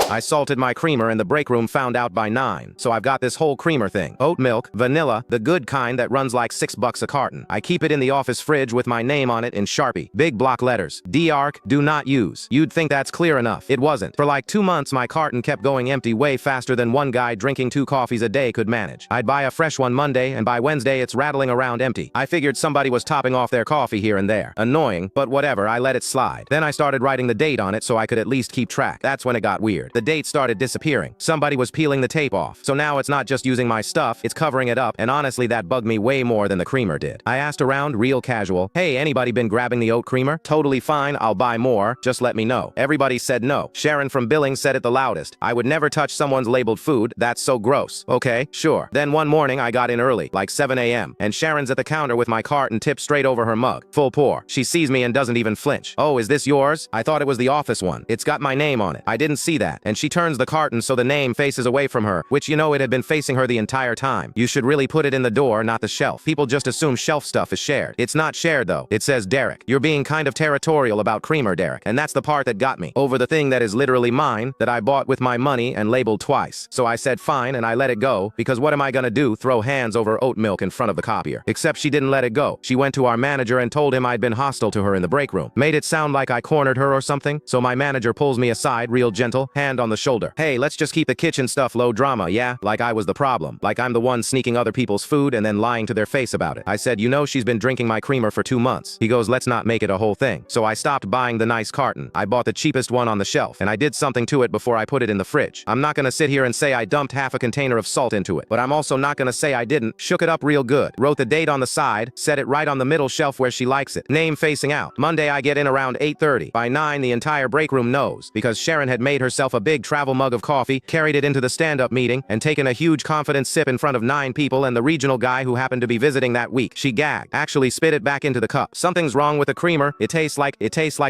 I salted my creamer and the break room found out by 9. So I've got this whole creamer thing. Oat milk, vanilla, the good kind that runs like $6 a carton. I keep it in the office fridge with my name on it in Sharpie. Big block letters. D-ARC, do not use. You'd think that's clear enough. It wasn't. For like 2 months my carton kept going empty way faster than one guy drinking 2 coffees a day could manage. I'd buy a fresh one Monday and by Wednesday it's rattling around empty. I figured somebody was topping off their coffee here and there. Annoying, but whatever, I let it slide. Then I started writing the date on it so I could at least keep track. That's when it got weird. The date started disappearing. Somebody was peeling the tape off. So now it's not just using my stuff, it's covering it up, and honestly that bugged me way more than the creamer did. I asked around, real casual, hey, anybody been grabbing the oat creamer? Totally fine, I'll buy more, just let me know. Everybody said no. Sharon from billing said it the loudest. I would never touch someone's labeled food, that's so gross. Okay, sure. Then one morning I got in early, like 7 a.m., and Sharon's at the counter with my cart and tipped straight over her mug. Full pour. She sees me and doesn't even flinch. Oh, is this yours? I thought it was the office one. It's got my name on it. I didn't see that. And she turns the carton so the name faces away from her, which you know it had been facing her the entire time. You should really put it in the door, not the shelf. People just assume shelf stuff is shared. It's not shared though. It says Derek. You're being kind of territorial about creamer, Derek. And that's the part that got me. Over the thing that is literally mine, that I bought with my money and labeled twice. So I said fine and I let it go, because what am I gonna do, throw hands over oat milk in front of the copier? Except she didn't let it go. She went to our manager and told him I'd been hostile to her in the break room. Made it sound like I cornered her or something. So my manager pulls me aside, real gentle, hand on the shoulder. Hey, let's just keep the kitchen stuff low drama, yeah? Like I was the problem. Like I'm the one sneaking other people's food and then lying to their face about it. I said, you know she's been drinking my creamer for 2 months. He goes, let's not make it a whole thing. So I stopped buying the nice carton. I bought the cheapest one on the shelf, and I did something to it before I put it in the fridge. I'm not gonna sit here and say I dumped half a container of salt into it, but I'm also not gonna say I didn't. Shook it up real good. Wrote the date on the side, set it right on the middle shelf where she likes it. Name facing out. Monday I get in around 8:30. By 9 the entire break room knows, because Sharon had made herself a big travel mug of coffee, carried it into the stand-up meeting, and taken a huge confident sip in front of 9 people and the regional guy who happened to be visiting that week. She gagged. Actually spit it back into the cup. Something's wrong with the creamer. It tastes like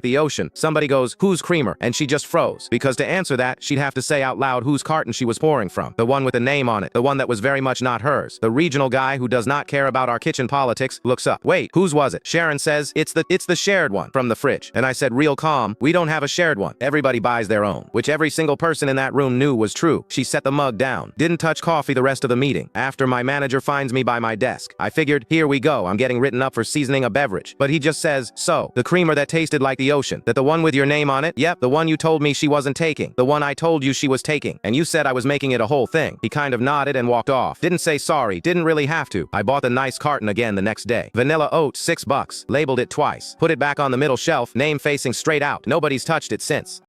the ocean. Somebody goes, whose creamer? And she just froze. Because to answer that, she'd have to say out loud whose carton she was pouring from. The one with the name on it. The one that was very much not hers. The regional guy who does not care about our kitchen politics looks up. Wait, whose was it? Sharon says, it's the shared one from the fridge. And I said real calm, we don't have a shared one. Everybody buys their own. Which every single person in that room knew was true. She set the mug down. Didn't touch coffee the rest of the meeting. After my manager finds me by my desk, I figured, here we go, I'm getting written up for seasoning a beverage. But he just says, so, the creamer that tasted like the ocean, that the one with your name on it? Yep, the one you told me she wasn't taking. The one I told you she was taking. And you said I was making it a whole thing. He kind of nodded and walked off. Didn't say sorry, didn't really have to. I bought the nice carton again the next day. Vanilla oat, $6. Labeled it twice. Put it back on the middle shelf, name facing straight out. Nobody's touched it since.